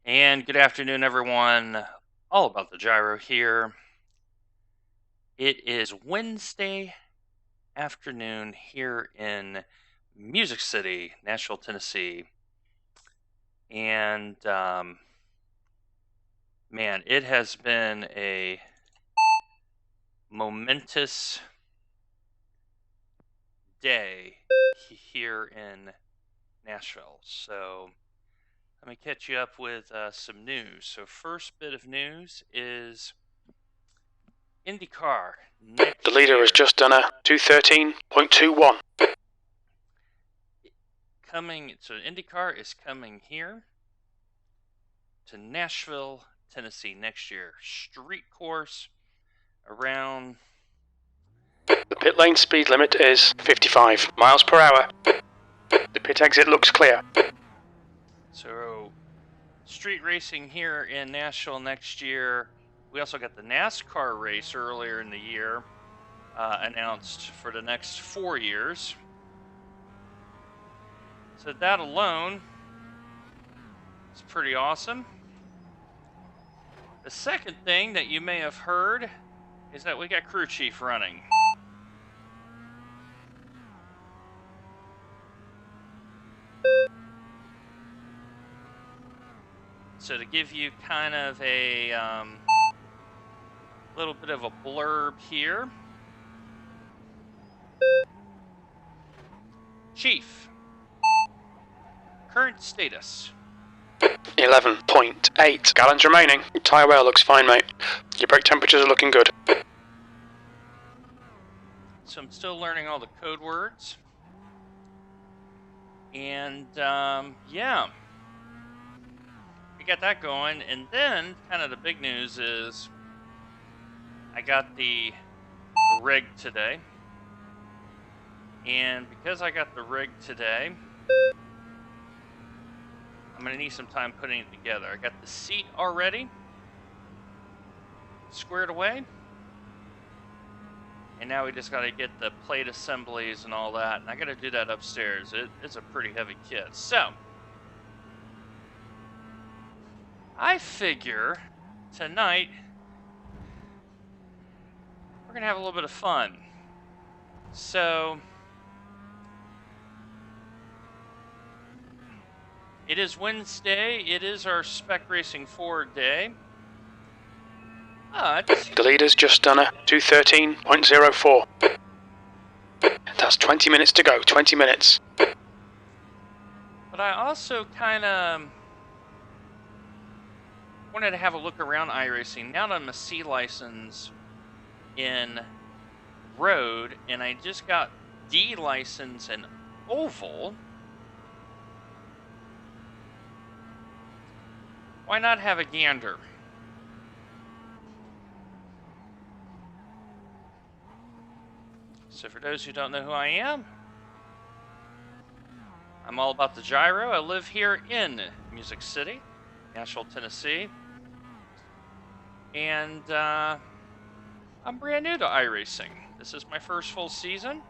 And good afternoon, everyone. All about the gyro here. It is Wednesday afternoon here in Music City, Nashville, Tennessee. And man, it has been a momentous day here in Nashville. So let me catch you up with some news. So, first bit of news is IndyCar. The leader has just done a 213.21. So IndyCar is coming here to Nashville, Tennessee next year. Street course around. The pit lane speed limit is 55 miles per hour. The pit exit looks clear. So, street racing here in Nashville next year. We also got the NASCAR race earlier in the year announced for the next 4 years. So that alone is pretty awesome. The second thing that you may have heard is that we got crew chief running. So to give you kind of a little bit of a blurb here. Chief, current status. 11.8 gallons remaining. Tyre wear looks fine, mate. Your brake temperatures are looking good. So I'm still learning all the code words. And yeah, we got that going. And then kind of the big news is I got the rig today. And because I got the rig today, I'm going to need some time putting it together. I got the seat already squared away. And now we just got to get the plate assemblies and all that. And I got to do that upstairs. It's a pretty heavy kit. So, I figure tonight we're going to have a little bit of fun. So, it is Wednesday. It is our Spec Racing 4 day. The leader's just done a 213.04. That's 20 minutes to go. 20 minutes. But I also kind of wanted to have a look around iRacing. Now that I'm a C license in road, and I just got D license in oval, why not have a gander? So for those who don't know who I am, I'm all about the gyro. I live here in Music City, Nashville, Tennessee. And I'm brand new to iRacing. This is my first full season.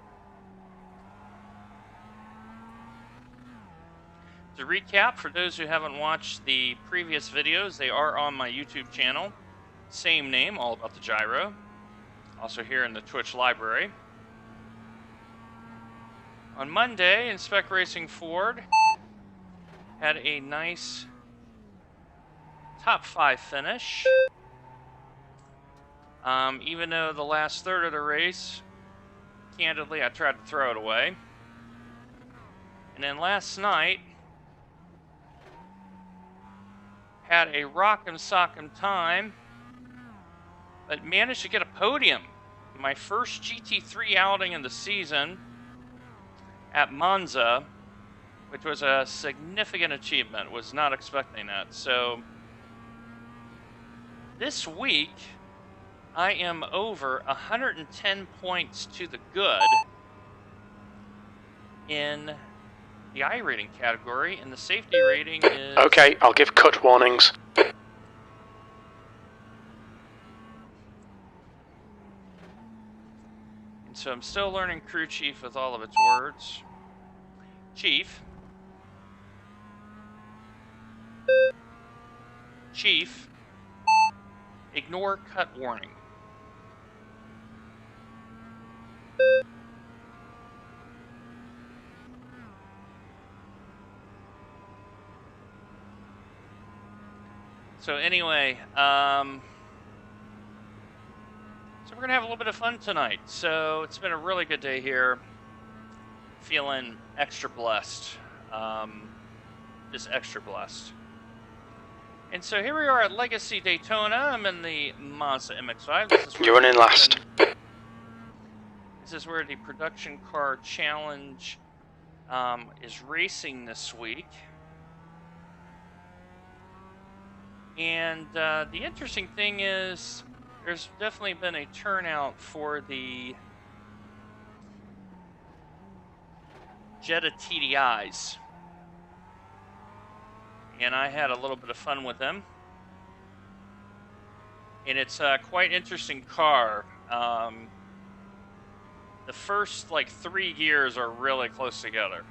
To recap, for those who haven't watched the previous videos, they are on my YouTube channel. Same name, All About the Gyro. Also here in the Twitch library. On Monday, in Spec Racing Ford, had a nice top 5 finish. Even though the last third of the race, candidly, I tried to throw it away. And then last night, had a rock'em sock'em time, but managed to get a podium. My first GT3 outing in the season at Monza, which was a significant achievement. Was not expecting that. So this week, I am over 110 points to the good in the I rating category, and the safety rating is... Okay, I'll give cut warnings. And so I'm still learning crew chief with all of its words. Chief. Chief, ignore cut warning. So anyway, so we're gonna have a little bit of fun tonight. So it's been a really good day here. Feeling extra blessed. Just extra blessed. And so here we are at Legacy Daytona. I'm in the Mazda MX-5. This is You're running last. This is where the production car challenge is racing this week. And the interesting thing is there's definitely been a turnout for the Jetta TDIs. And I had a little bit of fun with them. And it's a quite interesting car. The first like 3 gears are really close together.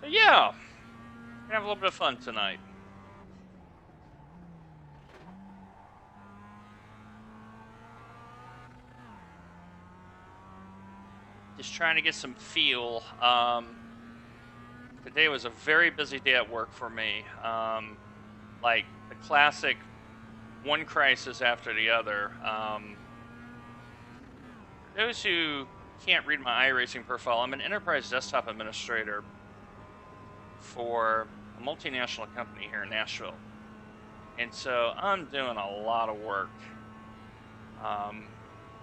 So yeah, we're gonna have a little bit of fun tonight. Just trying to get some feel. Today was a very busy day at work for me. Like the classic one crisis after the other. For those who can't read my iRacing profile, I'm an enterprise desktop administrator for a multinational company here in Nashville. And so I'm doing a lot of work.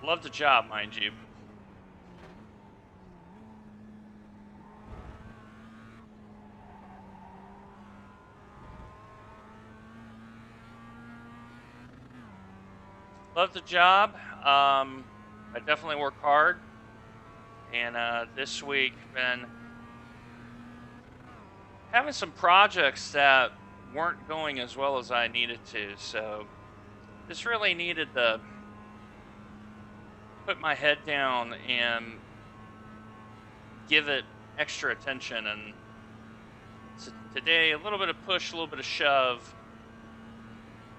Love the job, mind you. Love the job. I definitely work hard. And this week, been having some projects that weren't going as well as I needed to. So just really needed to put my head down and give it extra attention. And so today, a little bit of push, a little bit of shove,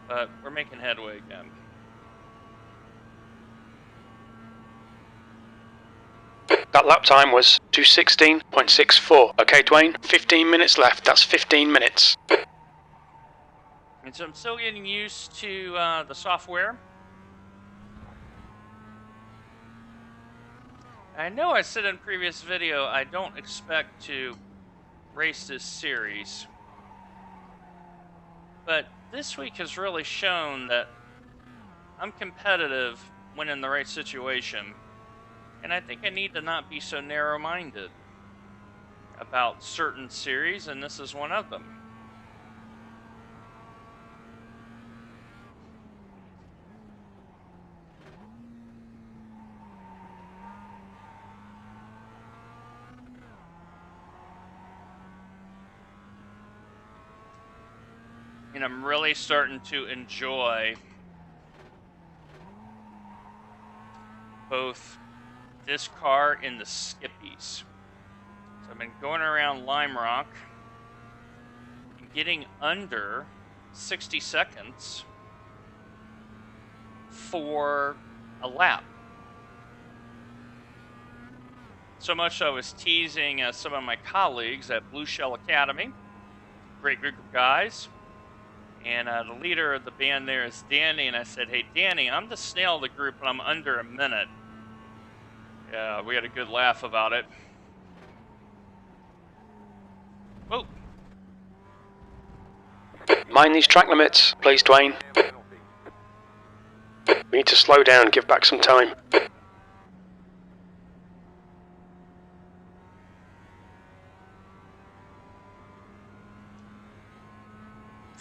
but we're making headway again. That lap time was 2:16.64. Okay, Dwayne, 15 minutes left. That's 15 minutes. And so I'm still getting used to the software. I know I said in a previous video I don't expect to race this series, but this week has really shown that I'm competitive when in the right situation, and I think I need to not be so narrow-minded about certain series, and this is one of them. And I'm really starting to enjoy both this car and the Skippies. So I've been going around Lime Rock and getting under 60 seconds for a lap. So much so I was teasing some of my colleagues at Blue Shell Academy. Great group of guys. And the leader of the band there is Danny, and I said, hey, Danny, I'm the snail of the group, and I'm under a minute. Yeah, we had a good laugh about it. Whoa. Mind these track limits, please, Dwayne. We need to slow down, give back some time.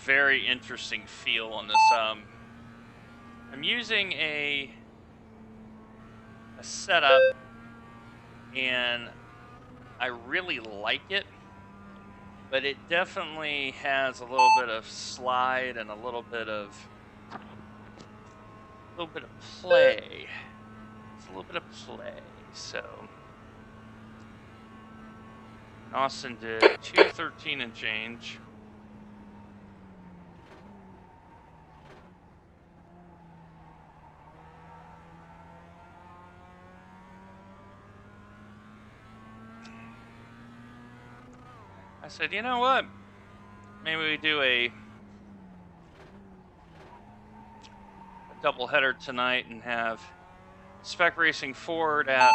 Very interesting feel on this. I'm using a setup, and I really like it, but it definitely has a little bit of slide and a little bit of play. It's a little bit of play. So Austin did 2:13 and change. I said, you know what? Maybe we do a doubleheader tonight and have Spec Racing Ford at,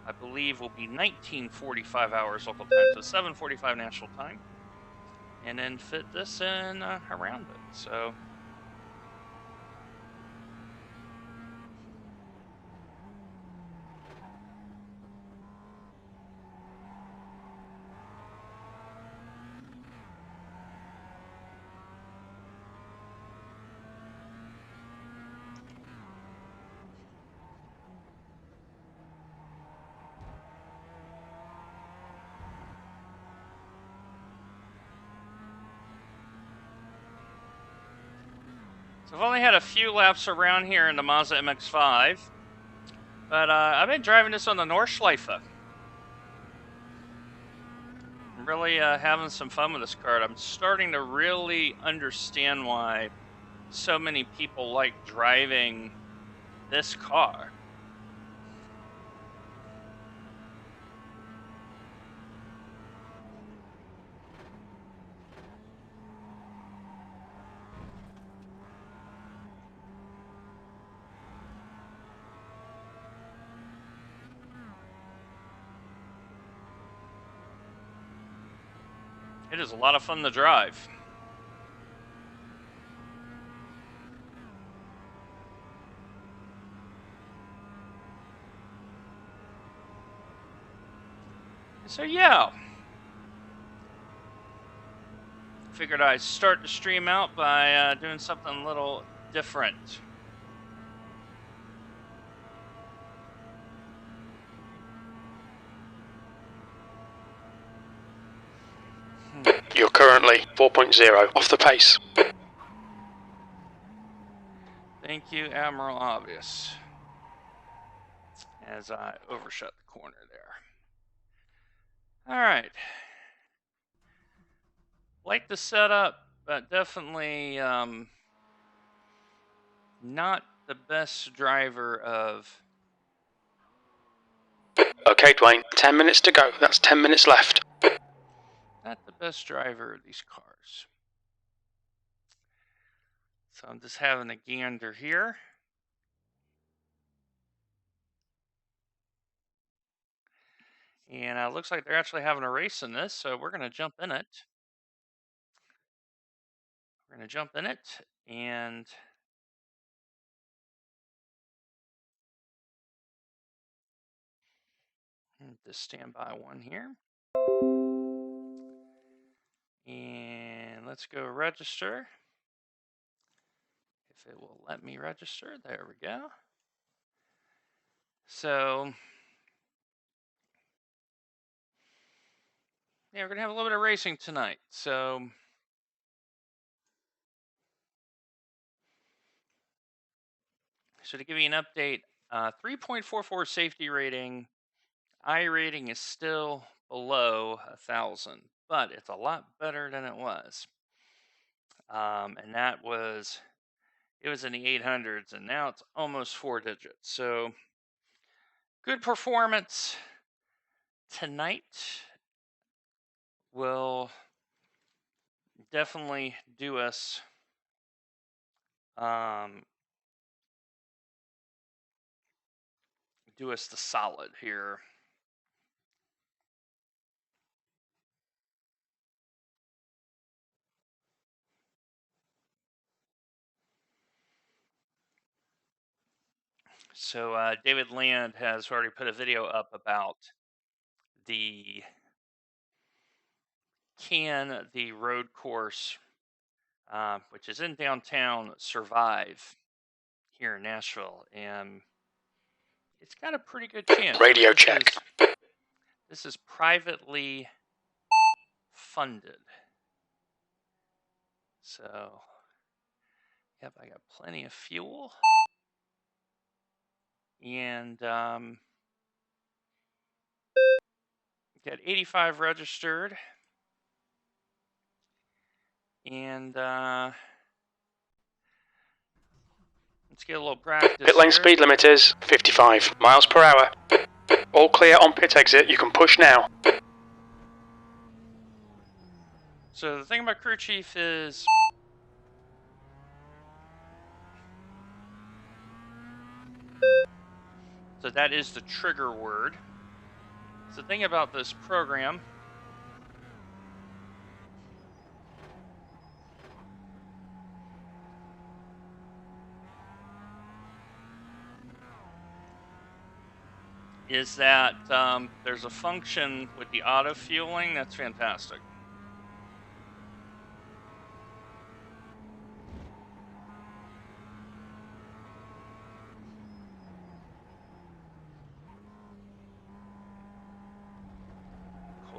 I believe, will be 19:45 hours local time, so 7:45 national time, and then fit this in around it. So. So I've only had a few laps around here in the Mazda MX-5, but I've been driving this on the Nordschleife. I'm really having some fun with this car. I'm starting to really understand why so many people like driving this car. It is a lot of fun to drive. So yeah, figured I'd start the stream out by doing something a little different. You're currently 4.0 off the pace. Thank you, Admiral Obvious, as I overshot the corner there. All right. Like the setup, but definitely not the best driver of... Okay, Dwayne, 10 minutes to go. That's 10 minutes left. Not the best driver of these cars. So I'm just having a gander here. And it looks like they're actually having a race in this, so we're going to jump in it. We're going to jump in it and just stand by one here. And let's go register. If it will let me register, there we go. So yeah, we're going to have a little bit of racing tonight. So to give you an update, 3.44 safety rating. I rating is still below 1,000, but it's a lot better than it was. And that was, it was in the 800s, and now it's almost 4 digits. So good performance tonight will definitely do us the solid here. So David Land has already put a video up about the road course, which is in downtown, survive here in Nashville, and it's got a pretty good chance. Radio check. This is privately funded. So, yep, I got plenty of fuel. And got 85 registered. And let's get a little practice Pit lane here. speed limit is 55 miles per hour. All clear on pit exit. You can push now. So the thing about crew chief is so that is the trigger word. So the thing about this program is that there's a function with the auto fueling that's fantastic.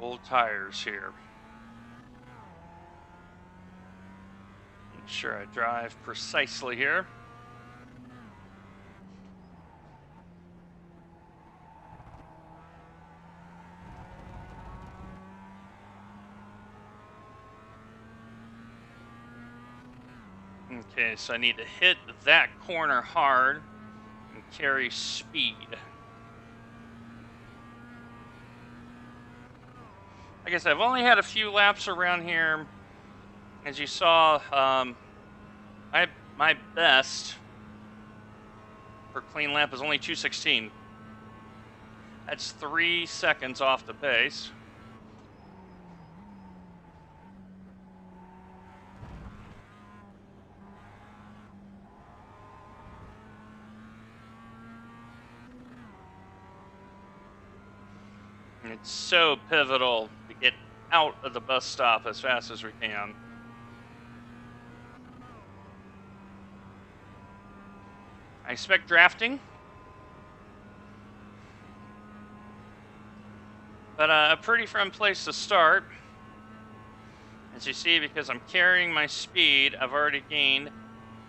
Cold tires here. Make sure I drive precisely here. Okay, so I need to hit that corner hard and carry speed. Like I said, I've only had a few laps around here. As you saw, my best for clean lap is only 2:16. That's 3 seconds off the pace. And it's so pivotal to get out of the bus stop as fast as we can. I expect drafting, but a pretty fun place to start. As you see, because I'm carrying my speed, I've already gained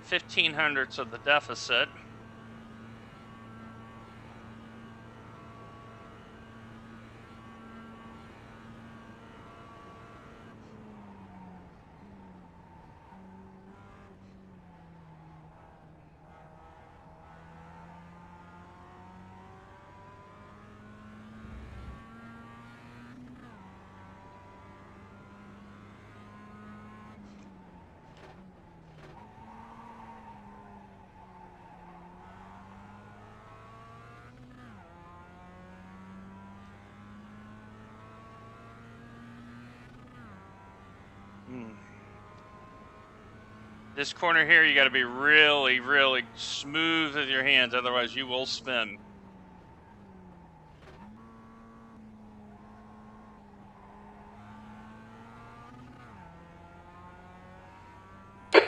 15 hundredths of the deficit. This corner here, you got to be really, really smooth with your hands, otherwise you will spin.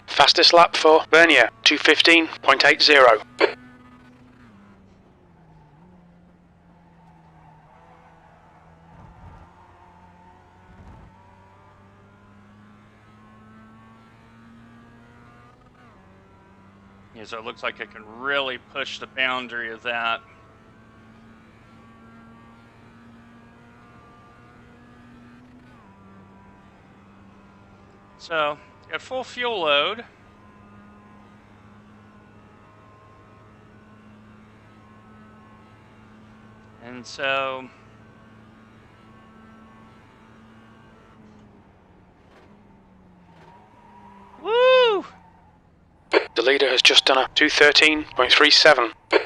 Fastest lap for Bernier, 2:15.80. Yeah, so it looks like I can really push the boundary of that. So, got full fuel load. And so, woo! The leader has just done a 2:13.37. You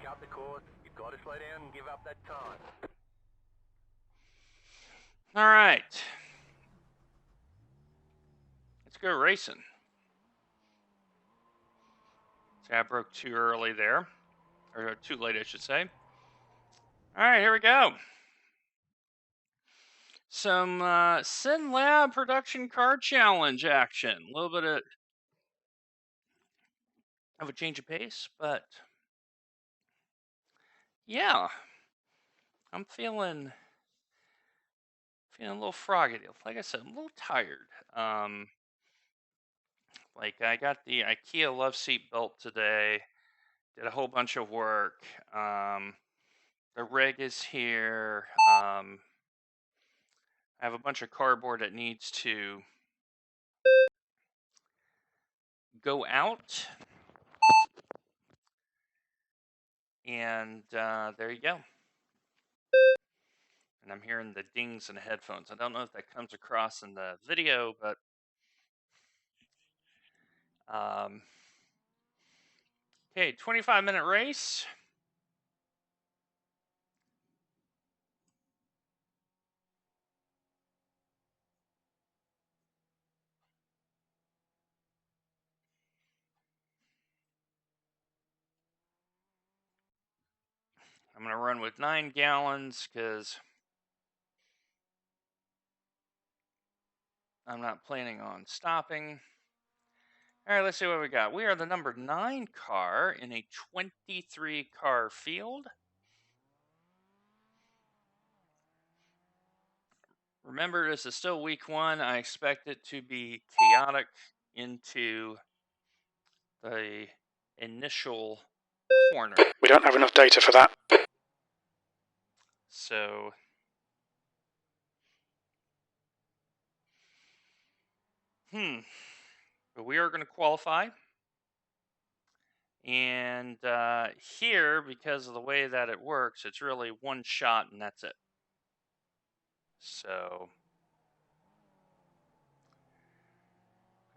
cut the course, you've got to slow down and give up that time. All right. Let's go racing. See, I broke too early there. Or too late, I should say. All right, here we go. Some SynLab production car challenge action. A little bit of a change of pace, but yeah. I'm feeling a little froggy. Like I said, I'm a little tired. Like I got the IKEA love seat built today. Did a whole bunch of work. The rig is here. I have a bunch of cardboard that needs to go out. And there you go. And I'm hearing the dings in the headphones. I don't know if that comes across in the video, but okay, 25-minute race. I'm going to run with 9 gallons because I'm not planning on stopping. All right, let's see what we got. We are the number 9 car in a 23 car field. Remember, this is still week 1. I expect it to be chaotic into the initial corner. We don't have enough data for that. So but we are going to qualify. And here, because of the way that it works, it's really one shot and that's it. So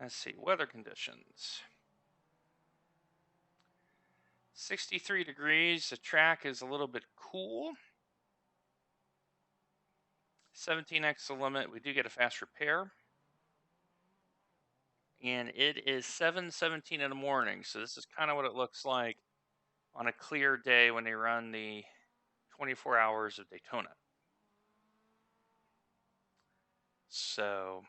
let's see, weather conditions. 63 degrees, the track is a little bit cool. 17x the limit, we do get a fast repair. And it is 7:17 in the morning, so this is kind of what it looks like on a clear day when they run the 24 hours of Daytona. So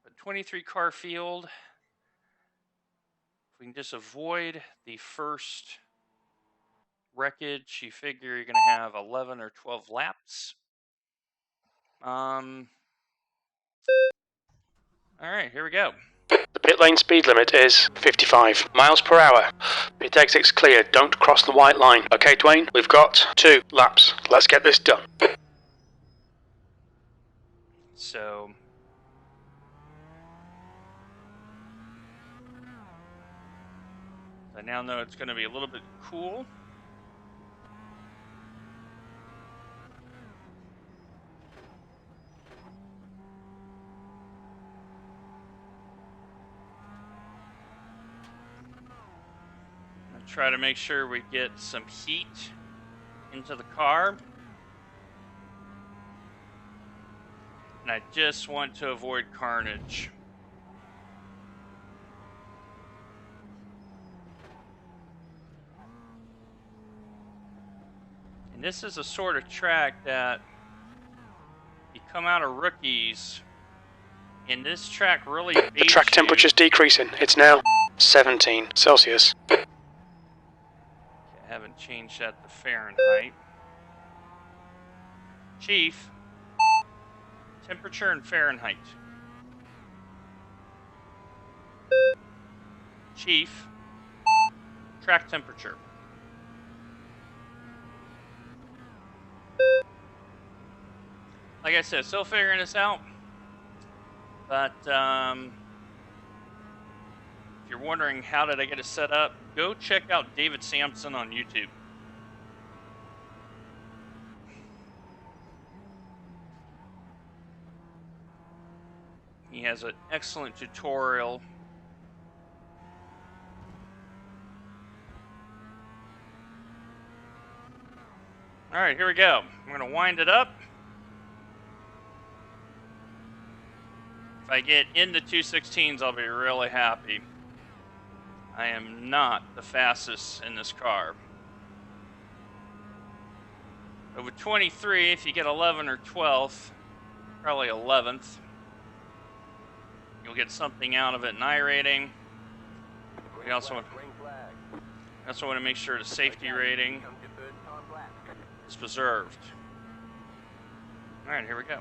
a 23 car field, if we can just avoid the first wreckage, you figure you're going to have 11 or 12 laps. All right, here we go. The pit lane speed limit is 55 miles per hour. Pit exit's clear, don't cross the white line. Okay, Dwayne, we've got 2 laps. Let's get this done. So I now know it's going to be a little bit cool. Try to make sure we get some heat into the car. And I just want to avoid carnage. And this is a sort of track that you come out of rookies, and this track really baits The track temperature's decreasing. It's now 17 Celsius. I haven't changed that to Fahrenheit. Chief, temperature in Fahrenheit. Chief, track temperature. Like I said, still figuring this out. But if you're wondering how did I get it set up, go check out David Sampson on YouTube. He has an excellent tutorial. All right, here we go. I'm going to wind it up. If I get into 216s, I'll be really happy. I am not the fastest in this car. But with 23, if you get 11 or 12th, probably 11th, you'll get something out of it in I rating. We also want, That's why I want to make sure the safety rating Comes your first time lap. is preserved. All right, here we go.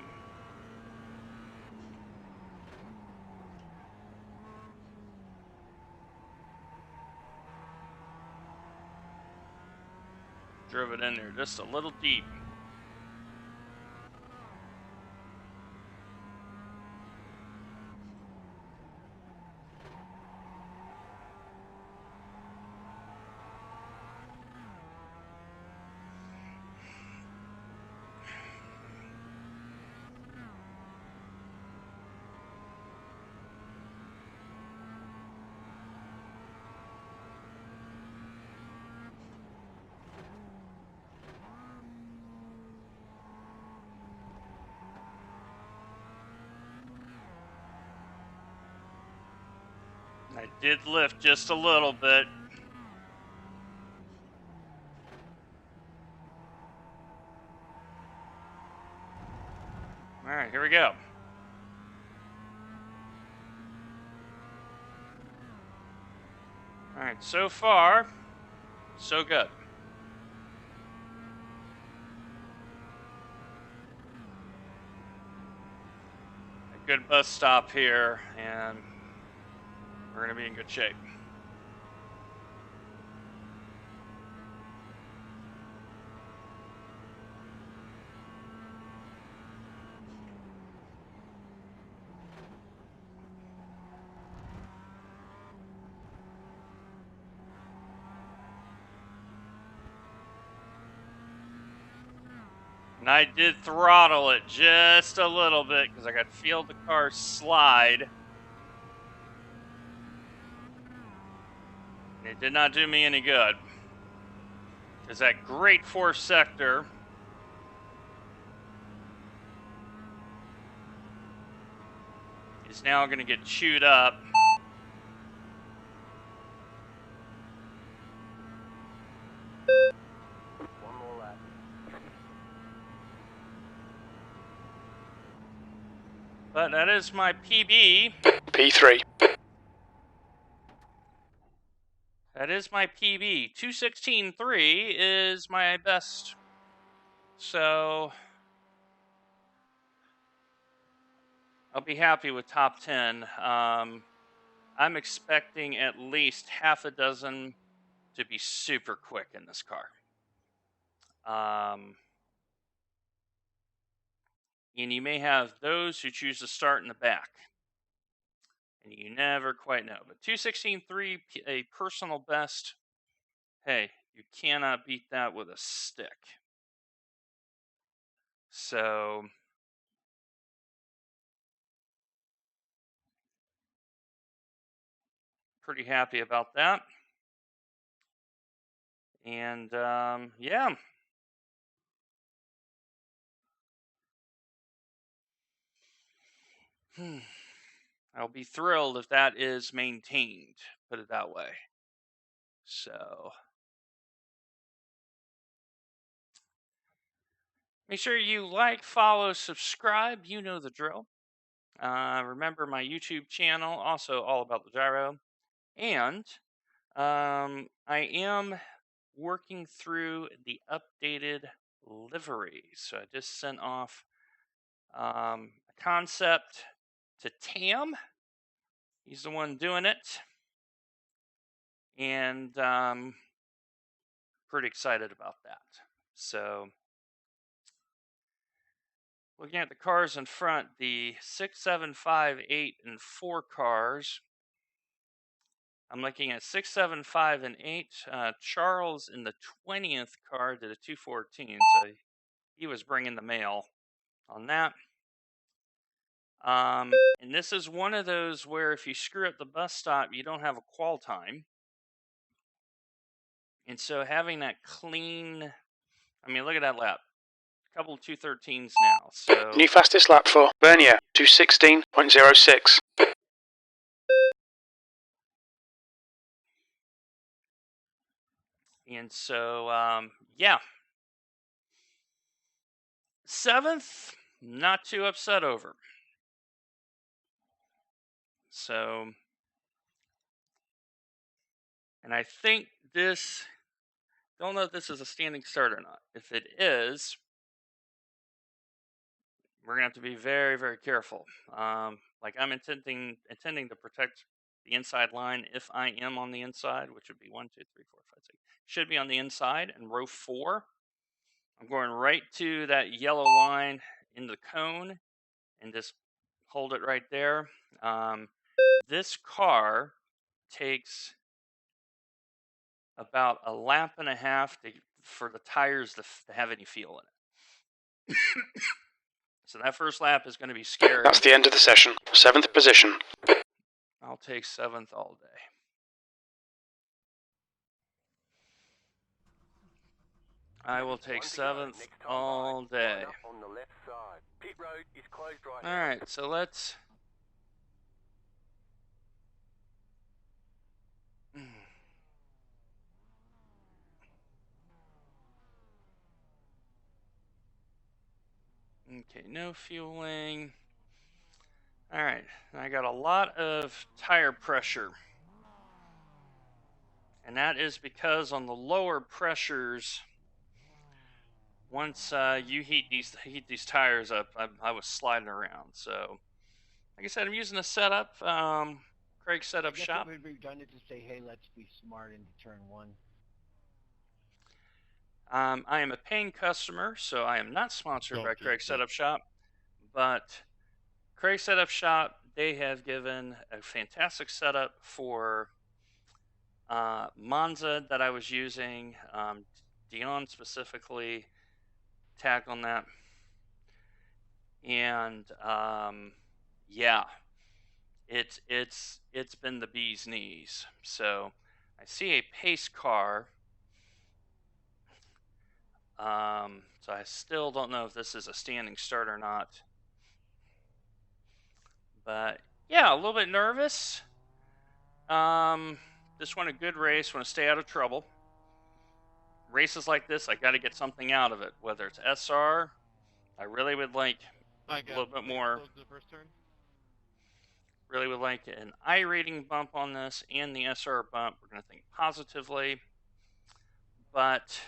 Drove it in there just a little deep. I did lift just a little bit. All right, here we go. All right, so far, so good. A good bus stop here, and we're going to be in good shape. And I did throttle it just a little bit because I could feel the car slide. And it did not do me any good. Because that great fourth sector is now going to get chewed up. One more lap. But that is my PB. P3. That is my PB. 2:16.3 is my best. So I'll be happy with top 10. I'm expecting at least half a dozen to be super quick in this car. And you may have those who choose to start in the back. And you never quite know. But 2:16.3, a personal best. Hey, you cannot beat that with a stick. So pretty happy about that. And yeah. I'll be thrilled if that is maintained, put it that way. So make sure you like, follow, subscribe. You know the drill. Remember my YouTube channel, also all about the gyro. And I am working through the updated livery. So I just sent off a concept to Tam. He's the one doing it. And pretty excited about that. So looking at the cars in front, the 6, 7, 5, 8, and 4 cars. I'm looking at 6, 7, 5, and 8. Charles in the 20th car did a 214, so he was bringing the mail on that. And this is one of those where if you screw up the bus stop, you don't have a qual time. And so having that clean, I mean, look at that lap. A couple of 213s now. So New fastest lap for Bernier, 2:16.06. And so, yeah. 7th, not too upset over. So, and I think don't know if this is a standing start or not. If it is, we're gonna have to be very, very careful. Like I'm intending to protect the inside line if I am on the inside, which would be 1, 2, 3, 4, 5, 6. Should be on the inside in row 4. I'm going right to that yellow line in the cone and just hold it right there. This car takes about a lap and a half for the tires to have any feel in it. So that first lap is going to be scary. That's the end of the session. 7th position. I'll take 7th all day. I will take 7th all day. On the left side. Pit road is closed right All now. right, so let's. Okay, no fueling. All right, I got a lot of tire pressure. And that is because on the lower pressures, once you heat these tires up, I was sliding around. So, like I said, I'm using a setup, Craig's setup shop. It would be redundant to say, hey, let's be smart into turn 1. I am a paying customer, so I am not sponsored by Craig's Setup Shop. But Craig's Setup Shop, they have given a fantastic setup for Monza that I was using. Dion specifically tagged on that. And yeah, it's been the bee's knees. So I see a pace car. So I still don't know if this is a standing start or not. But yeah, a little bit nervous. Just want a good race, want to stay out of trouble. Races like this, I got to get something out of it, whether it's SR. I really would like a little bit more. Really would like an I rating bump on this and the SR bump. We're going to think positively. But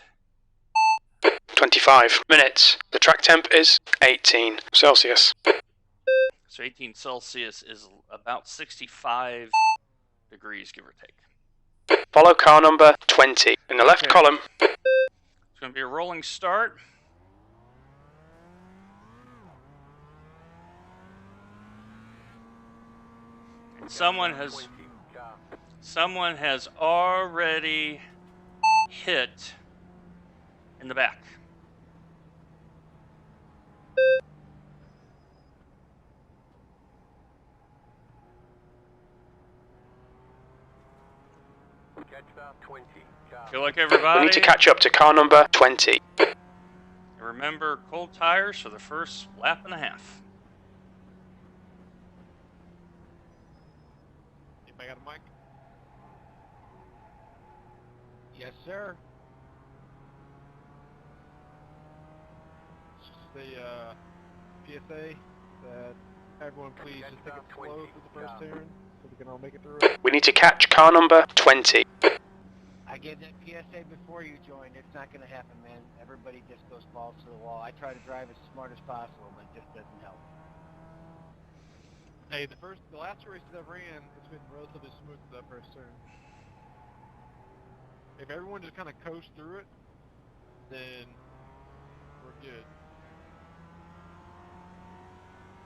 25 minutes. The track temp is 18 Celsius. So 18 Celsius is about 65 degrees, give or take. Follow car number 20 in the left column. It's going to be a rolling start. And someone has already hit in the back. Good luck, everybody. We need to catch up to car number 20. Remember, cold tires for the first lap and a half. Anybody got a mic? Yes, sir. It's the PSA that everyone please just take it slow for the first turn so we can all make it through it. We need to catch car number 20. I gave that PSA before you joined. It's not going to happen, man. Everybody just goes balls to the wall. I try to drive as smart as possible, but it just doesn't help. Hey, the last two races I ran, it's been relatively smooth for that first turn. If everyone just kind of coasts through it, then we're good.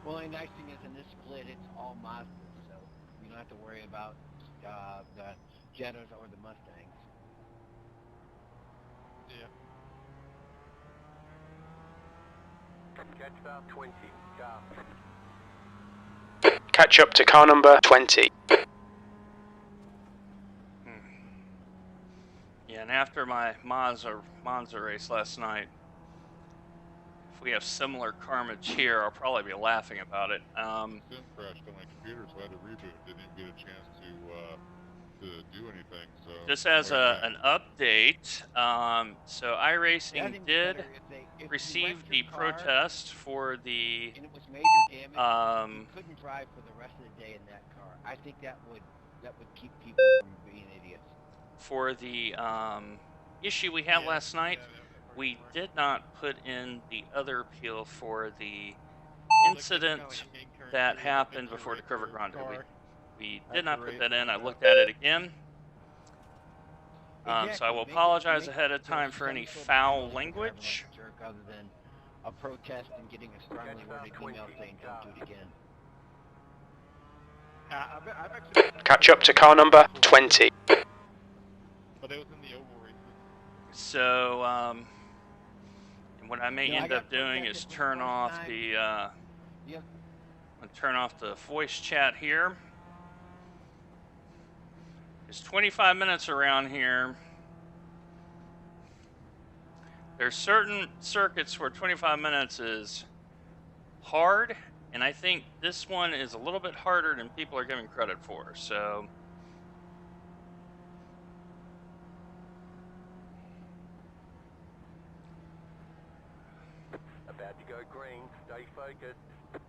Well, the nice thing is in this split, it's all Mazda, so you don't have to worry about the Jettas or the Mustangs. Yeah. Catch up 20. Car. Catch up to car number 20. Yeah, and after my Monza race last night, if we have similar karmage here, I'll probably be laughing about it. Sim crashed on my computer, so I had to reboot. Didn't even get a chance to do anything. So just as an update, so iRacing did receive the protest for the and it was major damage, you couldn't drive for the rest of the day in that car. I think that would keep people from being idiots. for the issue we had last night, we did not put in the other appeal for the incident that happened before the Curva Grande. We did not put that in. I looked at it again. So I will apologize ahead of time for any foul language. Other than a protest and getting a strongly worded email saying don't do it again. I've actually Catch up to car number 20. But it was in the oval races. So what I may No, I end got up doing is protected for turn the off first the Yep. turn off the voice chat here. It's 25 minutes around here. There's certain circuits where 25 minutes is hard, and I think this one is a little bit harder than people are giving credit for. So About to go green. Stay focused. all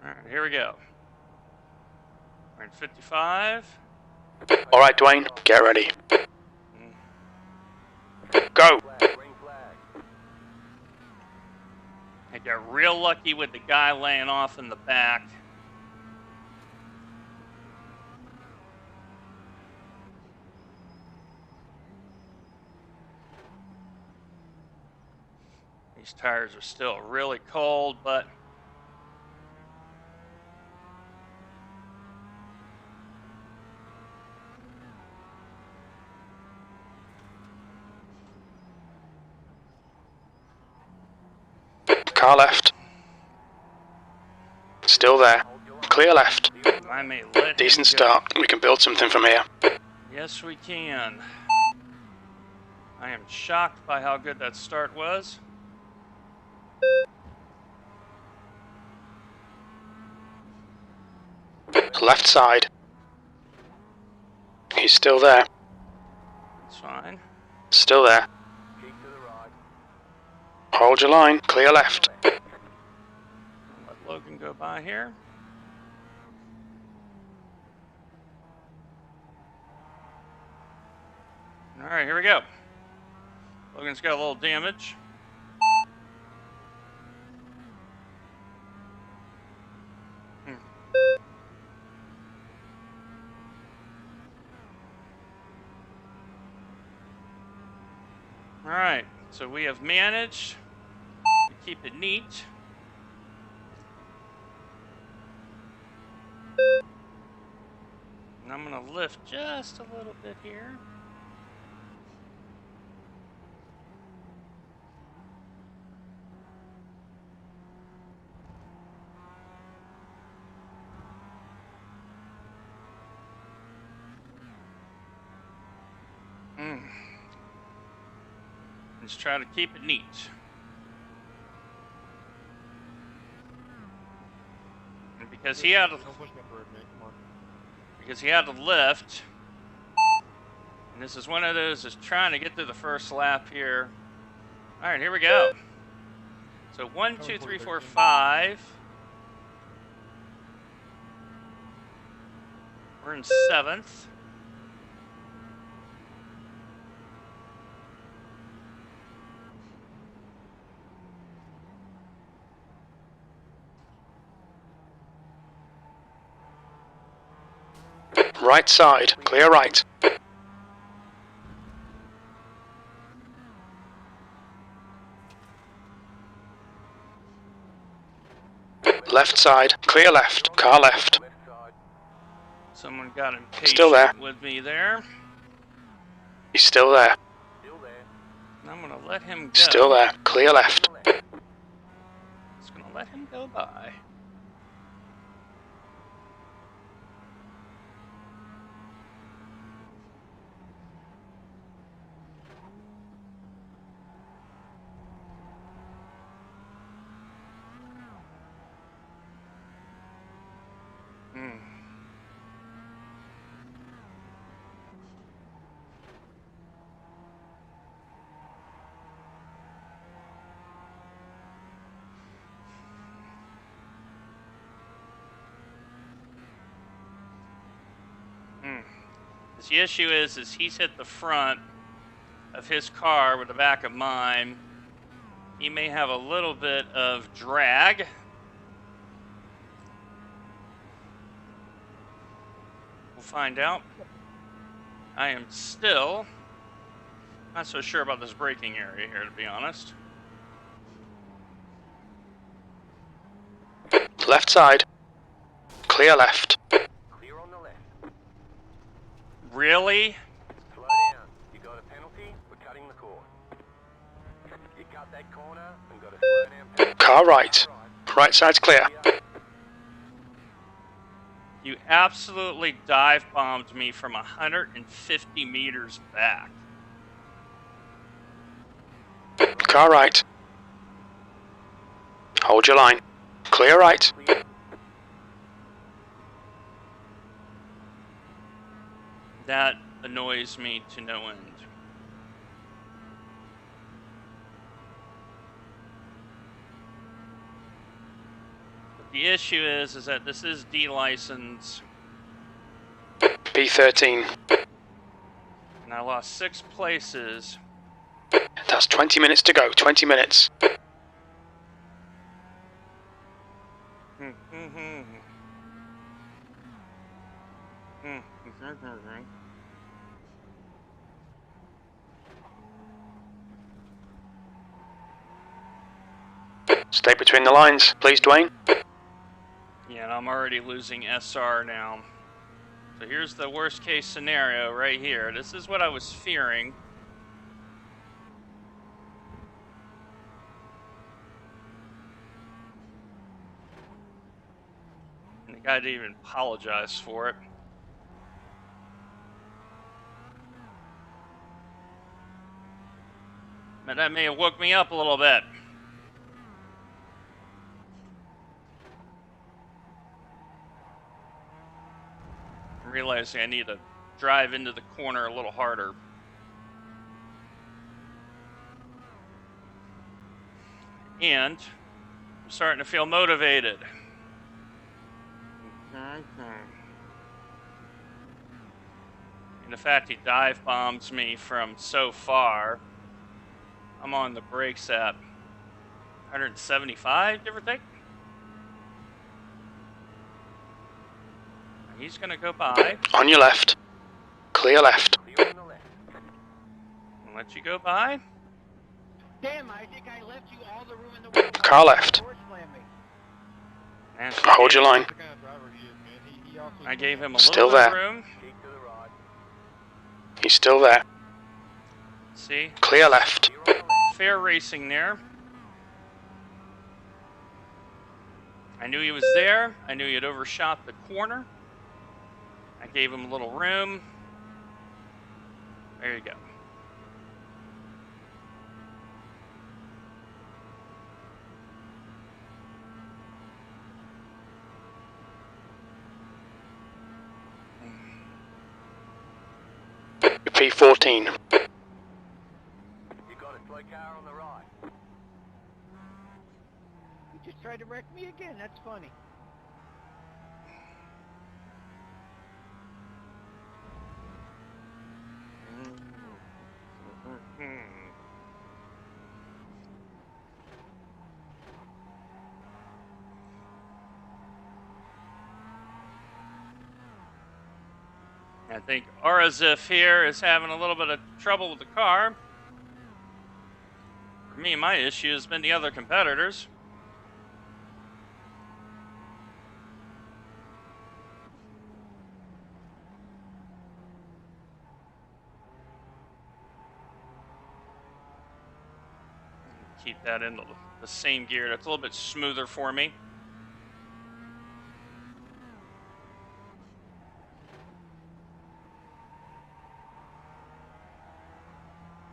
right, here we go. We're in 55. Alright, Dwayne, get ready. Go! Flag, green flag. I got real lucky with the guy laying off in the back. These tires are still really cold, but Car left. Still there. Clear left. I may let him Decent go. start. We can build something from here. Yes, we can. I am shocked by how good that start was. Left side. He's still there. It's fine. Still there. Keep to the right. Hold your line. Clear left. Let Logan go by here. All right, here we go. Logan's got a little damage. All right, so we have managed to keep it neat. And I'm gonna lift just a little bit here. Let's try to keep it neat. And because he had to, Don't push me up the road, man. Come on. because he had to lift, and this is one of those is trying to get through the first lap here. All right, here we go. So 1, 2, 3, 4, 5. We're in 7th. Right side. Clear right. Left side. Clear left. Car left. Left side. Someone got impatient Still there. with me there. He's still there. Still there. And I'm gonna let him go. Still there. Clear left. Just gonna let him go by. The issue is he's hit the front of his car with the back of mine. He may have a little bit of drag. We'll find out. I am still not so sure about this braking area here, to be honest. Left side. Clear left. Clear on the left. Really? Slow down. You got a penalty for cutting the corner. You cut that corner and got a slow down penalty. Car right. Right side's clear. You absolutely dive bombed me from 150 meters back. Car right. Hold your line. Clear right. Clear. That annoys me to no end. But the issue is that this is D license, B13. and I lost 6 places. That's 20 minutes to go. 20 minutes. Stay between the lines, please, Dwayne. Yeah, and I'm already losing SR now. So here's the worst case scenario right here. This is what I was fearing. And the guy didn't even apologize for it. But that may have woke me up a little bit. I'm realizing I need to drive into the corner a little harder. And I'm starting to feel motivated. And the fact he dive bombs me from so far, I'm on the brakes at 175, give or take. And he's gonna go by. On your left. Clear left. Clear on the left. I'll let you go by. Damn, Isaac, I left you all the room in the world. Car left. Force slam me. And Hold your line. That's the kind of driver he is, man. He also I gave him a Still little bit of there. room. Keep to the right. He's still there. See? Clear left. Clear on the left. Fair racing there. I knew he was there. I knew he had overshot the corner. I gave him a little room. There you go. P14. You got a slow car on the right. You just tried to wreck me again. That's funny. I think Arazif here is having a little bit of trouble with the car. For me, my issue has been the other competitors. Keep that in the same gear. That's a little bit smoother for me.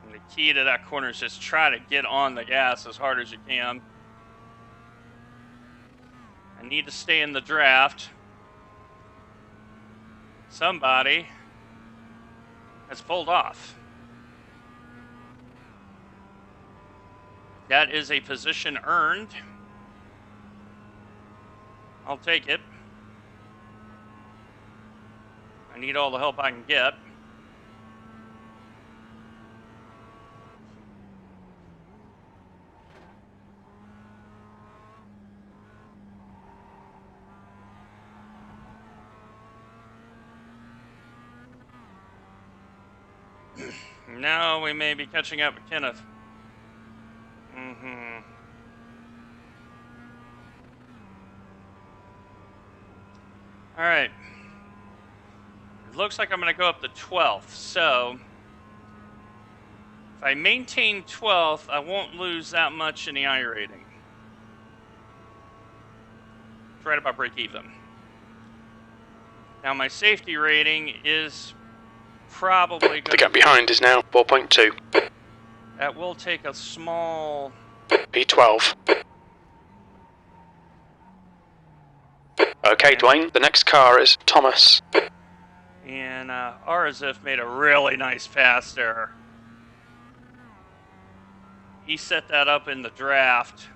And the key to that corner is just try to get on the gas as hard as you can. I need to stay in the draft. Somebody has pulled off. That is a position earned. I'll take it. I need all the help I can get. No, we may be catching up with Kenneth. All right. It looks like I'm going to go up to 12th. So if I maintain 12th, I won't lose that much in the I rating. It's right about break even. Now my safety rating is probably going The gap behind is now 4.2. That will take a small... P12. Okay, Dwayne, the next car is Thomas. And Arazif made a really nice pass there. He set that up in the draft.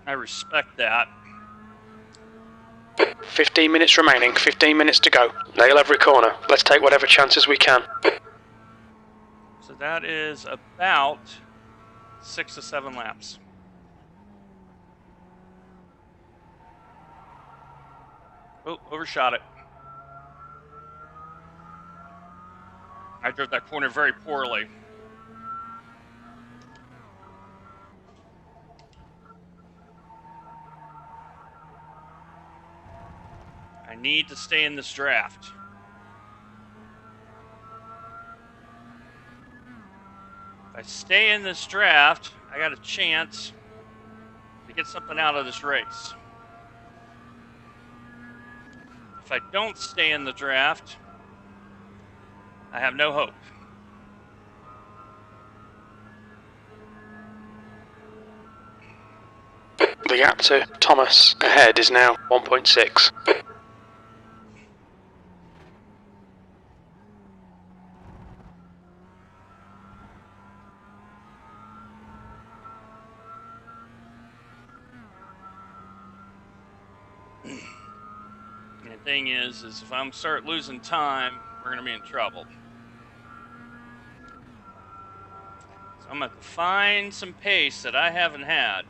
I respect that. 15 minutes remaining, 15 minutes to go. Nail every corner. Let's take whatever chances we can. So that is about 6 to 7 laps. Oh, overshot it. I drove that corner very poorly. I need to stay in this draft. If I stay in this draft, I got a chance to get something out of this race. If I don't stay in the draft, I have no hope. The gap to Thomas ahead is now 1.6. And the thing is if I'm start losing time, we're going to be in trouble. So I'm going to find some pace that I haven't had.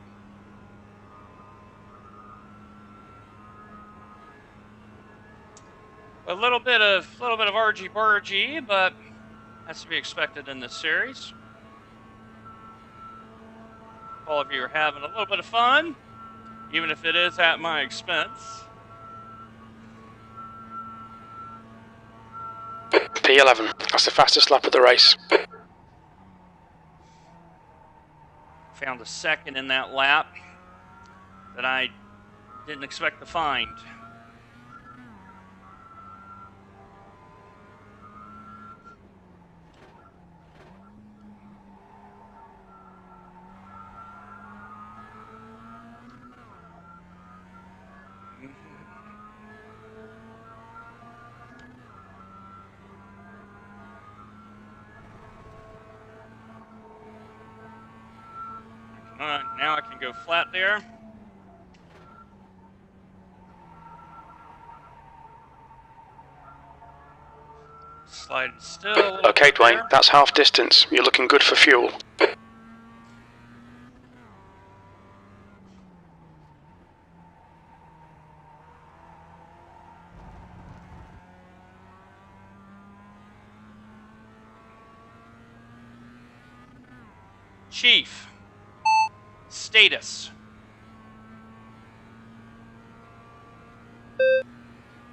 A little bit of argy-bargy, but that's to be expected in this series. All of you are having a little bit of fun, even if it is at my expense. P11. That's the fastest lap of the race. Found a second in that lap that I didn't expect to find. Now I can go flat there. Slide still. Okay, Dwayne, that's half distance. You're looking good for fuel. Chief. Status.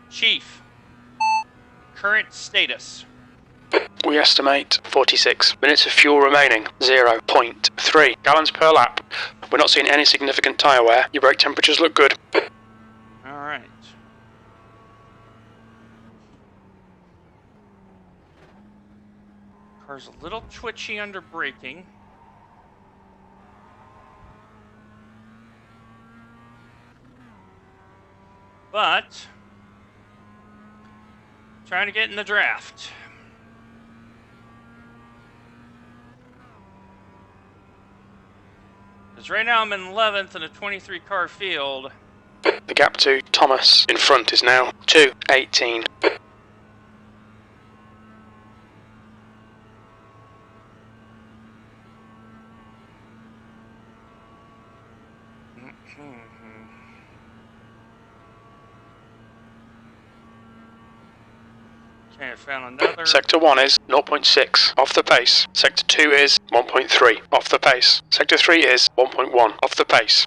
Chief. Current status. We estimate 46 minutes of fuel remaining, 0.3 gallons per lap. We're not seeing any significant tyre wear. Your brake temperatures look good. All right. Car's a little twitchy under braking. But trying to get in the draft. Because right now I'm in 11th in a 23 car field. The gap to Thomas in front is now 2:18. Okay, I found another. Sector 1 is 0.6 off the pace. Sector 2 is 1.3 off the pace. Sector 3 is 1.1 off the pace.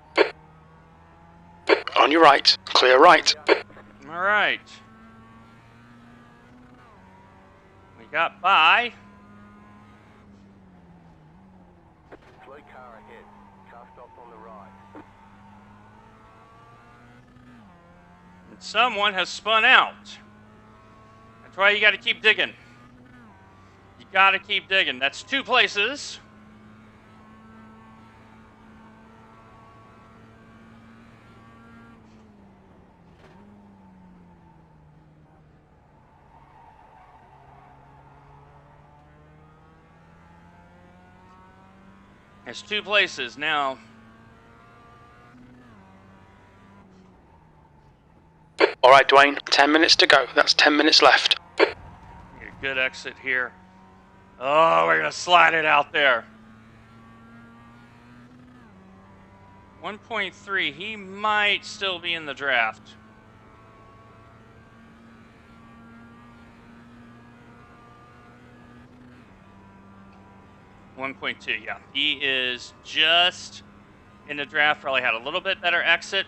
On your right, clear right. All right. We got by. Slow car ahead. Car stops on the right. And someone has spun out. That's why you got to keep digging. You got to keep digging. That's 2 places. There's 2 places now. Alright, Dwayne, 10 minutes to go. That's 10 minutes left. Get a good exit here. Oh, we're going to slide it out there. 1.3. He might still be in the draft. .2, yeah. He is just in the draft. Probably had a little bit better exit.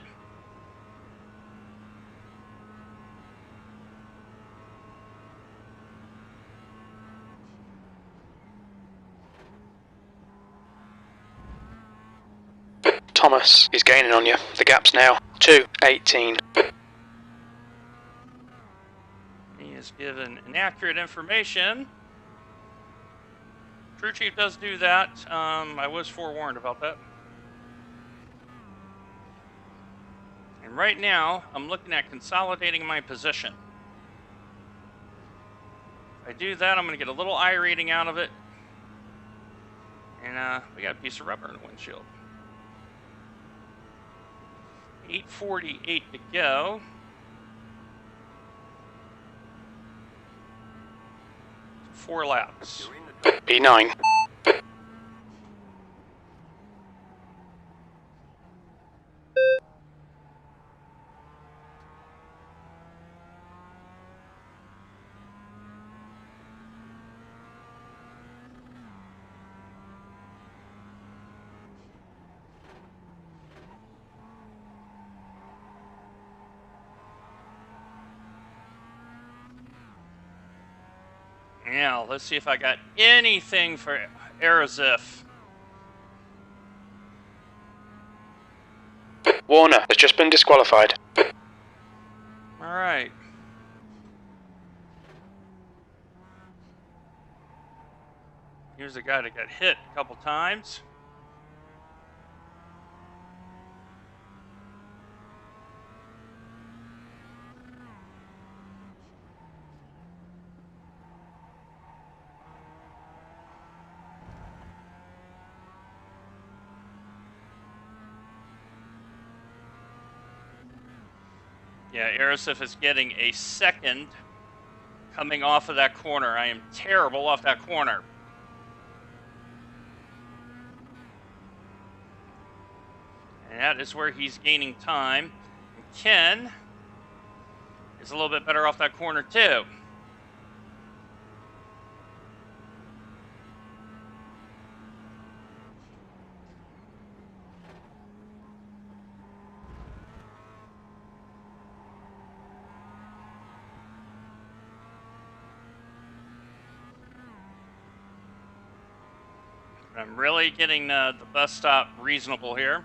Thomas is gaining on you. The gap's now 2:18. He is given inaccurate information. Crew chief does do that. I was forewarned about that. And right now, I'm looking at consolidating my position. If I do that, I'm going to get a little I rating out of it. And we got a piece of rubber in the windshield. 8:48 to go. Four laps. P9. Now, let's see if I got anything for Aerosif. Warner has just been disqualified. All right. Here's a guy that got hit a couple times. Yeah, Aerosif is getting a second coming off of that corner. I am terrible off that corner. And that is where he's gaining time. And Ken is a little bit better off that corner too. I'm really getting the bus stop reasonable here.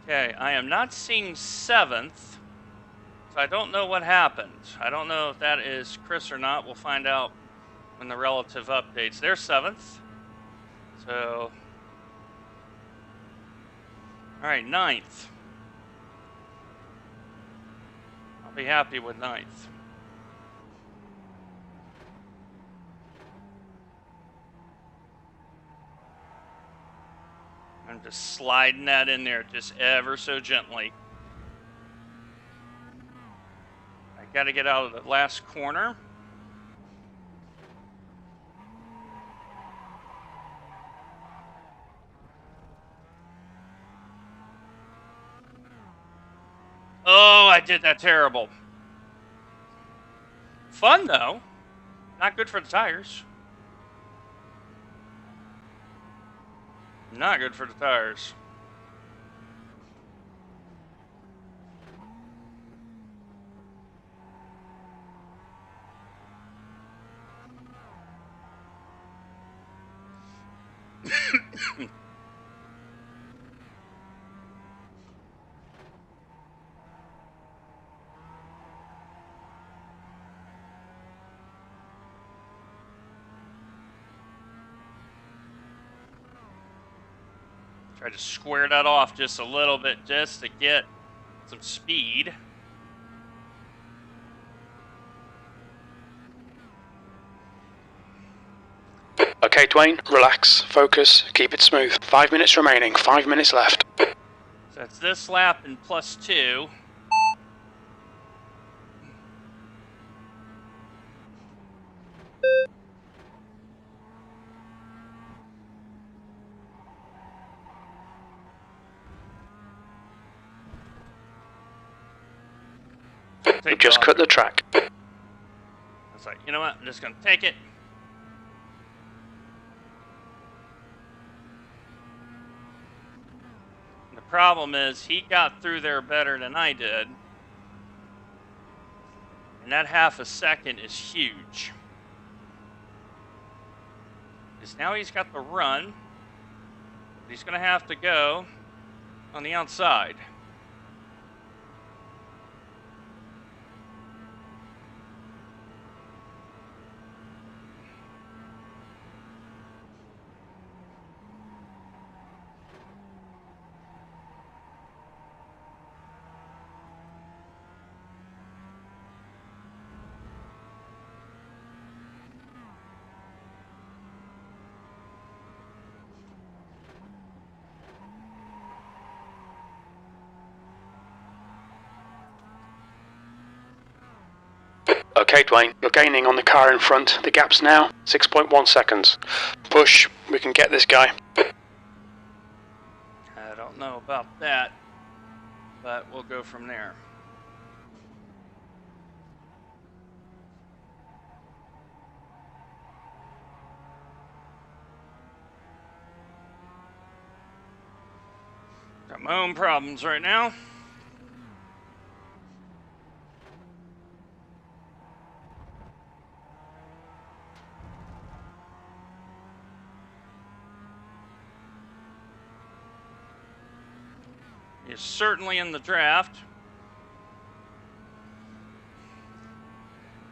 Okay, I am not seeing 7th, so I don't know what happened. I don't know if that is Chris or not. We'll find out when the relative updates. There's 7th. So, all right, 9th. I'll be happy with 9th. I'm just sliding that in there just ever so gently. I got to get out of the last corner. I did that terrible. Fun, though. Not good for the tires. Not good for the tires. Tried to square that off just a little bit just to get some speed. Okay, Dwayne, relax, focus, keep it smooth. 5 minutes remaining, 5 minutes left. So that's this lap and +2. We've just cut the track. I was like, you know what? I'm just going to take it. And the problem is he got through there better than I did. And that half a second is huge. Because now he's got the run. But he's going to have to go on the outside. Okay, Dwayne, you're gaining on the car in front. The gap's now 6.1 seconds. Push, we can get this guy. I don't know about that, but we'll go from there. Got my own problems right now. He's certainly in the draft.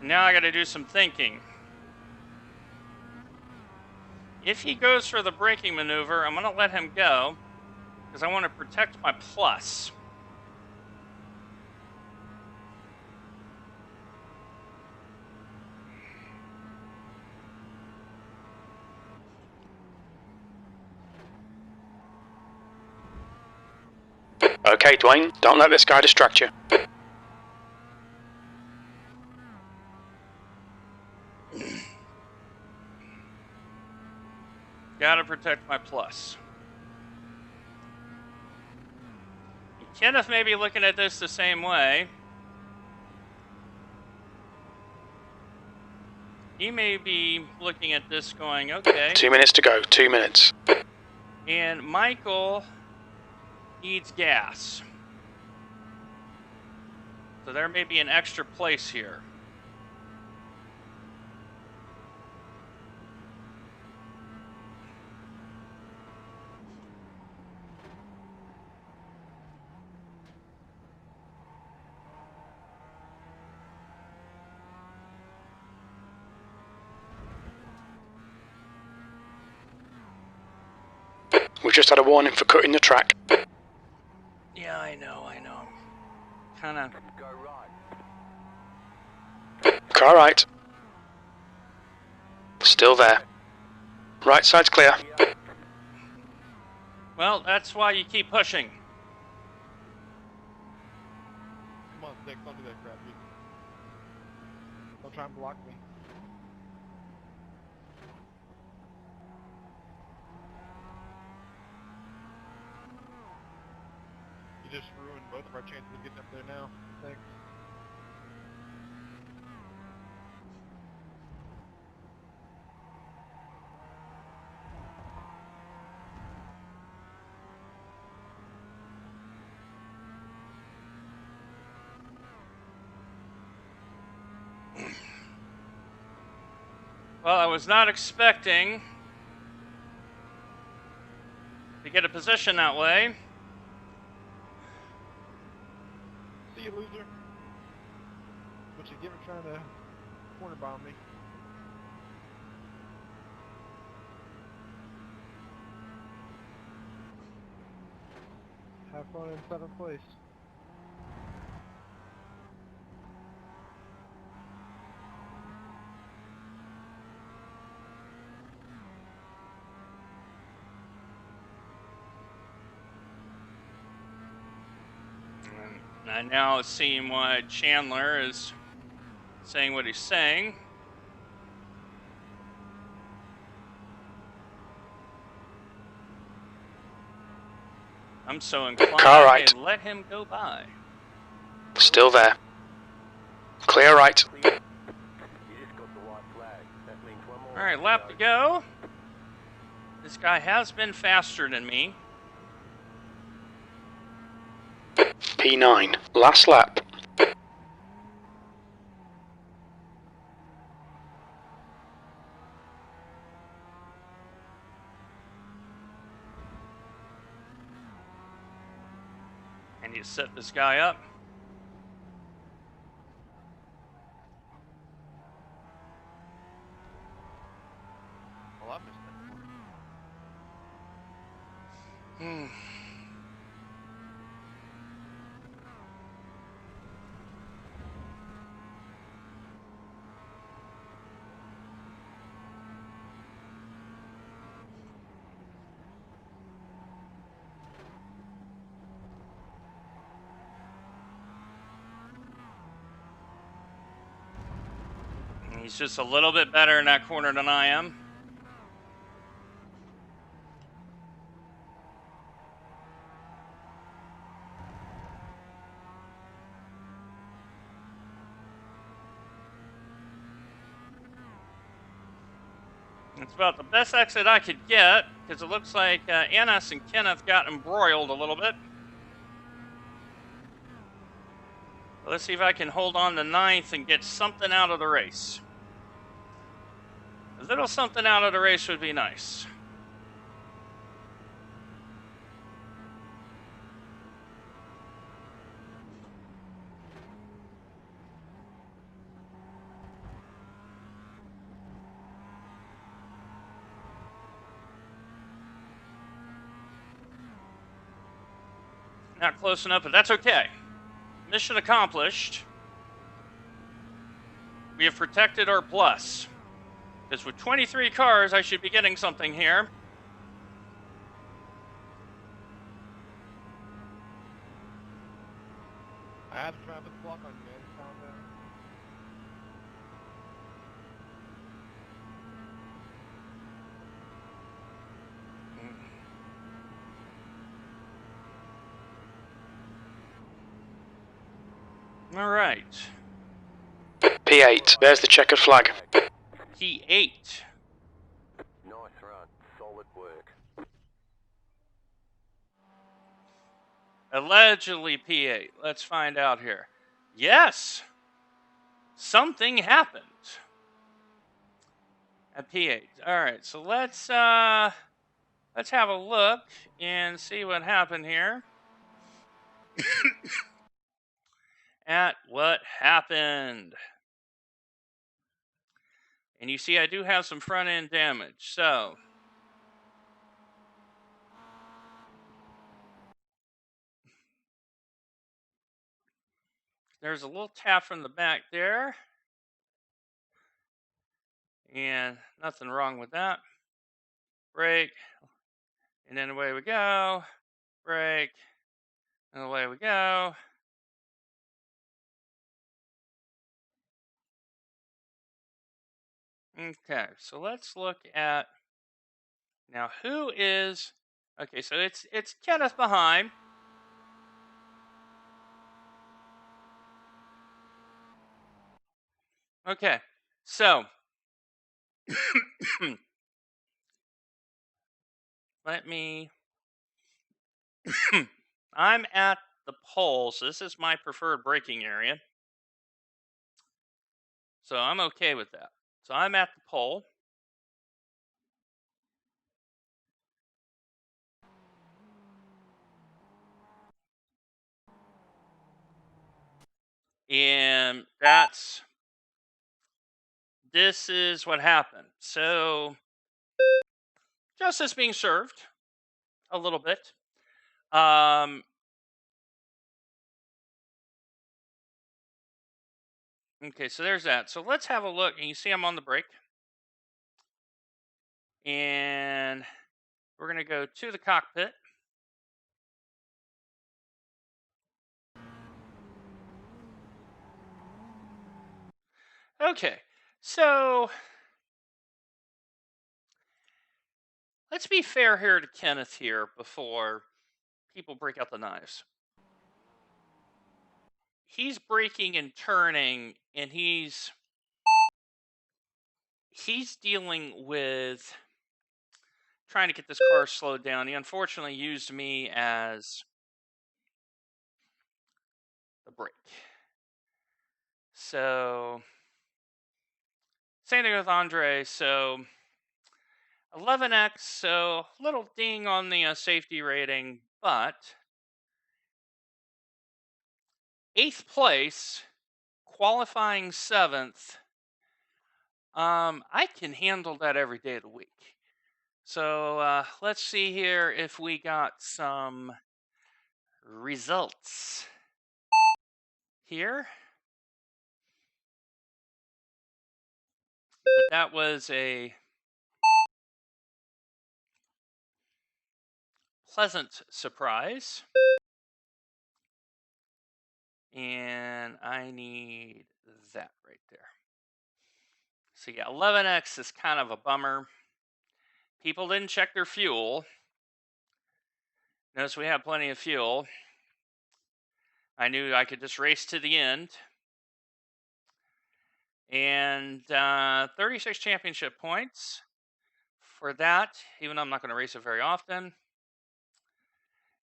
Now I got to do some thinking. If he goes for the braking maneuver, I'm going to let him go because I want to protect my plus. Okay, Dwayne, don't let this guy distract you. Gotta protect my plus. Kenneth may be looking at this the same way. He may be looking at this going, okay. 2 minutes to go, 2 minutes. And Michael needs gas. So there may be an extra place here. We've just had a warning for cutting the track. Yeah, I know. Kind of. Go right. Car right. Still there. Right side's clear. Well, that's why you keep pushing. Come on, Dick, don't do that crap. Don't try and block me. just ruined both of our chances of getting up there now. Thanks. Well, I was not expecting to get a position that way. See you, loser. What you get for trying to corner bomb me? Have fun in 7th place. And I now see why Chandler is saying what he's saying. I'm so inclined Car right. to let him go by. Still there. Clear right. You just got the white flag. That means one more. All right, lap to go. This guy has been faster than me. P9. Last lap. I need to set this guy up. Well, I'm just He's just a little bit better in that corner than I am. It's about the best exit I could get, because it looks like Annis and Kenneth got embroiled a little bit. Let's see if I can hold on to 9th and get something out of the race. A little something out of the race would be nice. Not close enough, but that's okay. Mission accomplished. We have protected our plus. Because with 23 cars, I should be getting something here. I had to try to put the block on you, man. Calm down. All right. P8. There's the checkered flag. P8. Nice run. Solid work. Allegedly P8. Let's find out here. Yes! Something happened at P8. All right, so let's have a look and see what happened here. At what happened. And you see I do have some front end damage, so there's a little tap from the back there. And nothing wrong with that. Brake. And then away we go. Brake. And away we go. Okay, so let's look at now who is okay, so it's Kenneth behind. Okay, so let me. I'm at the pole, so this is my preferred braking area. So I'm okay with that. So I'm at the pole. And this is what happened. So justice being served a little bit. Okay, so there's that. So let's have a look. And you see I'm on the brake. And we're going to go to the cockpit. Okay, so let's be fair here to Kenneth here before people break out the knives. He's braking and turning, and he's dealing with trying to get this car slowed down. He unfortunately used me as the brake. So same thing with Andre. So 11x, so little ding on the safety rating, but 8th place, qualifying 7th. I can handle that every day of the week. So let's see here if we got some results here. But that was a pleasant surprise. And I need that right there. So yeah, 11x is kind of a bummer. People didn't check their fuel. Notice we have plenty of fuel. I knew I could just race to the end. And 36 championship points for that, even though I'm not going to race it very often.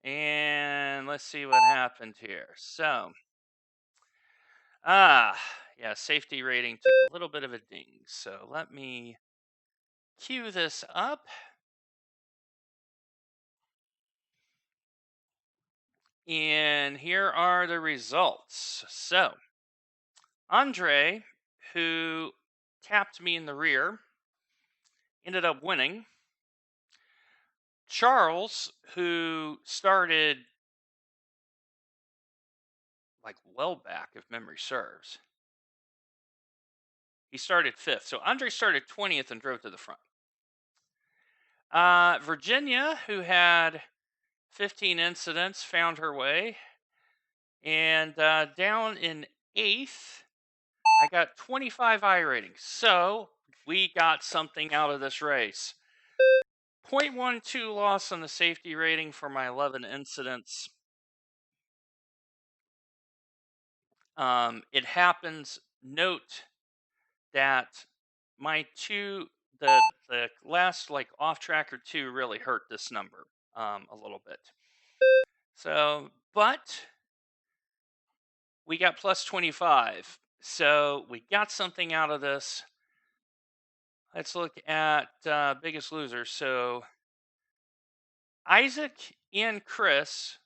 And let's see what happened here. So, yeah, safety rating took a little bit of a ding. So let me cue this up. And here are the results. So, Andre, who tapped me in the rear, ended up winning. Charles, who started like well back, if memory serves, he started 5th. So Andre started 20th and drove to the front. Virginia, who had 15 incidents, found her way. And down in 8th, I got 25 I ratings. So we got something out of this race. 0.12 loss on the safety rating for my 11 incidents. It happens. Note that my the last like off tracker 2 really hurt this number a little bit. So, but we got plus 25. So we got something out of this. Let's look at biggest losers. So Isaac and Chris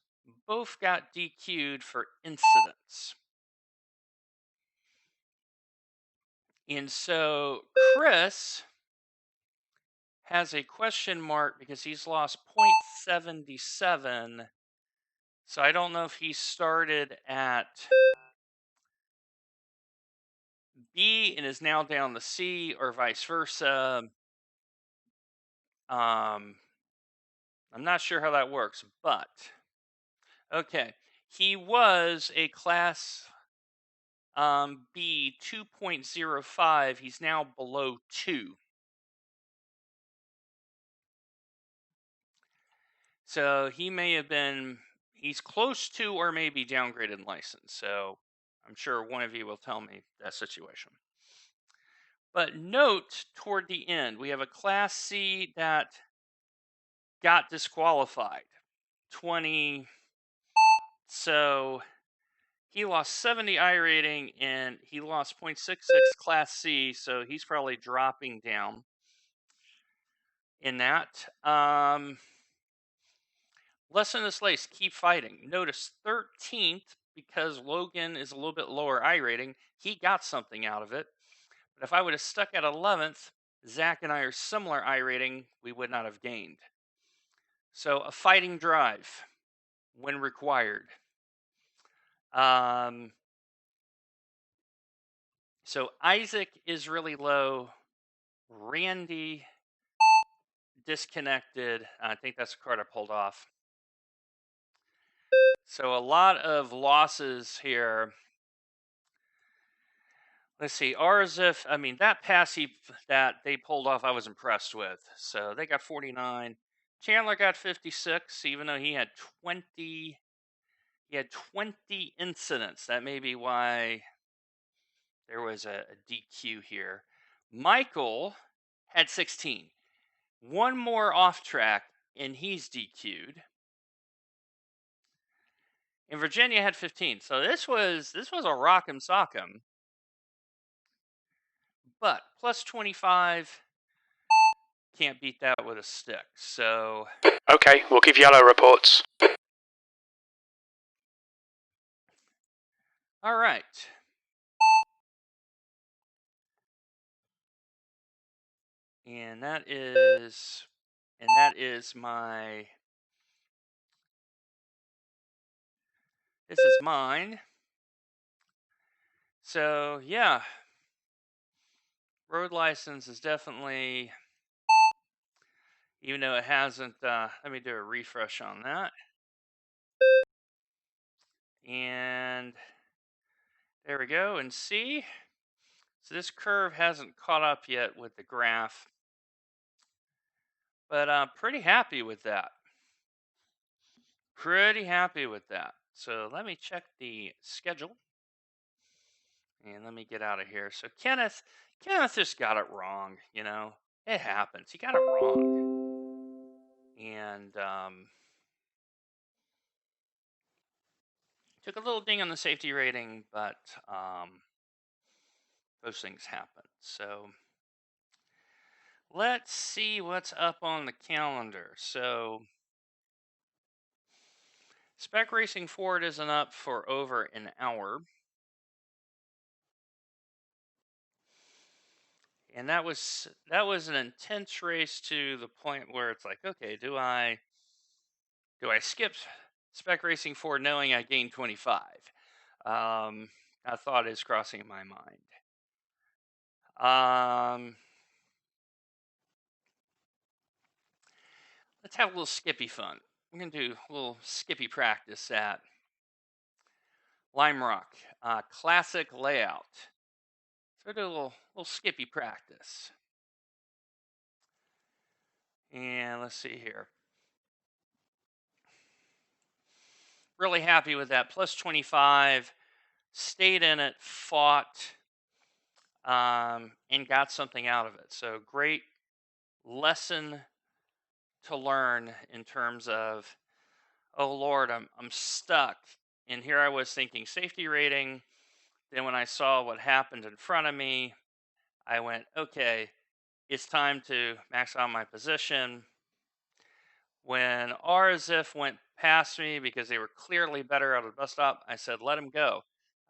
both got DQ'd for incidents. And so Chris has a question mark because he's lost 0.77. So I don't know if he started at B and is now down to C or vice versa. I'm not sure how that works, but okay. He was a class B 2.05. He's now below 2. So he may have been, he's close to or maybe downgraded in license. So I'm sure one of you will tell me that situation. But note toward the end, we have a Class C that got disqualified. 20. So he lost 70 I rating and he lost 0.66 Class C. So he's probably dropping down in that. Lesson of this race, keep fighting. Notice 13th, because Logan is a little bit lower I rating, he got something out of it. But if I would have stuck at 11th, Zach and I are similar I rating, we would not have gained. So a fighting drive when required. So Isaac is really low. Randy disconnected. I think that's the card I pulled off. So a lot of losses here. Let's see. Arzif, I mean, that pass that they pulled off, I was impressed with. So they got 49. Chandler got 56, even though he had 20. He had 20 incidents. That may be why there was a DQ here. Michael had 16. One more off track, and he's DQ'd. And Virginia had 15. So this was a rock'em sock'em. But plus 25, can't beat that with a stick. So Okay, we'll give yellow reports. all right. And that is my, this is mine. So yeah, road license is definitely, even though it hasn't, let me do a refresh on that. And there we go. And see, so this curve hasn't caught up yet with the graph, but I'm pretty happy with that. Pretty happy with that. So let me check the schedule. And let me get out of here. So Kenneth just got it wrong, you know. It happens. He got it wrong. And took a little ding on the safety rating, but those things happen. So let's see what's up on the calendar. So Spec Racing Ford isn't up for over an hour. And that was an intense race to the point where it's like, okay, do I skip Spec Racing Ford knowing I gained 25? A thought is crossing my mind. Let's have a little skippy fun. We're going to do a little skippy practice at Lime Rock. Classic layout. So do a little skippy practice. And let's see here. Really happy with that. Plus 25. Stayed in it, fought, and got something out of it. So great lesson to learn in terms of, oh Lord, I'm stuck. And here I was thinking safety rating. Then when I saw what happened in front of me, I went, okay, it's time to max out my position. When Arzif went past me because they were clearly better out of the bus stop, I said, let him go.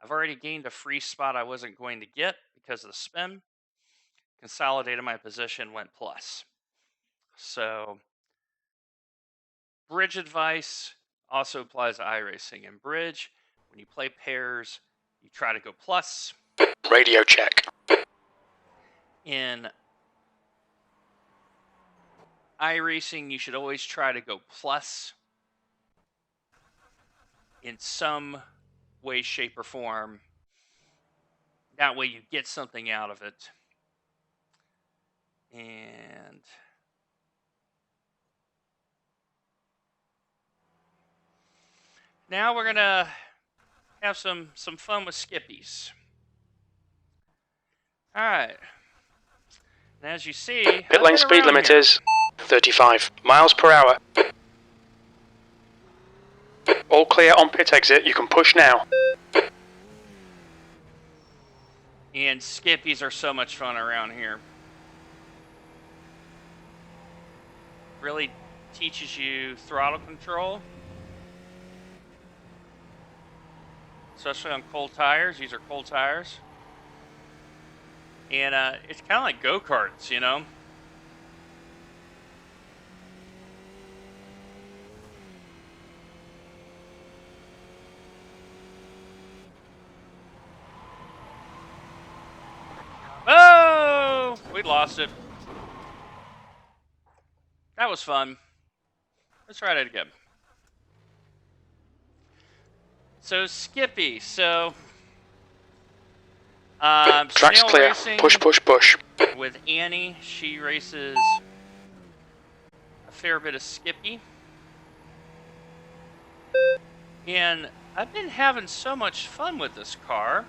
I've already gained a free spot I wasn't going to get because of the spin. Consolidated my position, went plus. So bridge advice also applies to iRacing. In bridge, when you play pairs, you try to go plus. Radio check. In iRacing, you should always try to go plus in some way, shape, or form. That way you get something out of it. And now we're going to have some fun with skippies. All right. And as you see, Pit lane speed limit is 35 miles per hour. All clear on pit exit. You can push now. And skippies are so much fun around here. Really teaches you throttle control. Especially on cold tires. These are cold tires. And it's kind of like go-karts, you know? Oh! We lost it. That was fun. Let's try that again. So, Skippy. So, Track's snail clear. racing Push, push, push. with Annie. She races a fair bit of Skippy. And I've been having so much fun with this car.